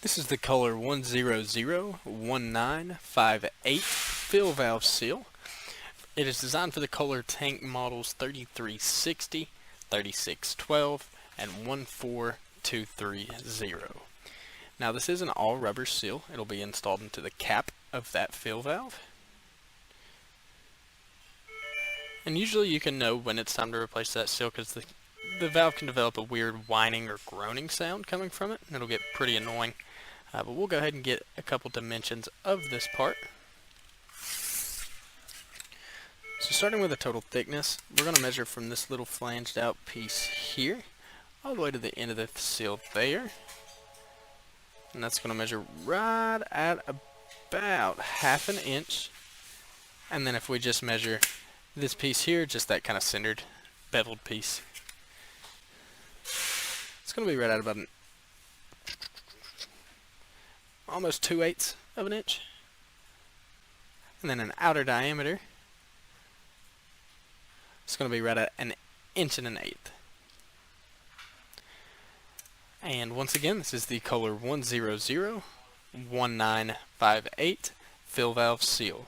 This is the Kohler 1001958 fill valve seal. It is designed for the Kohler tank models 3360, 3612, and 14230. Now this is an all rubber seal. It'll be installed into the cap of that fill valve. And usually you can know when it's time to replace that seal because the valve can develop a weird whining or groaning sound coming from it, and it'll get pretty annoying. But we'll go ahead and get a couple dimensions of this part. So starting with the total thickness, we're going to measure from this little flanged out piece here all the way to the end of the seal there. And that's going to measure right at about ½ an inch. And then if we just measure this piece here, just that kind of centered, beveled piece, it's going to be right at about almost 2/8 of an inch. And then an outer diameter, it's going to be right at 1 1/8 inches. And once again, this is the Kohler 1001958 fill valve seal.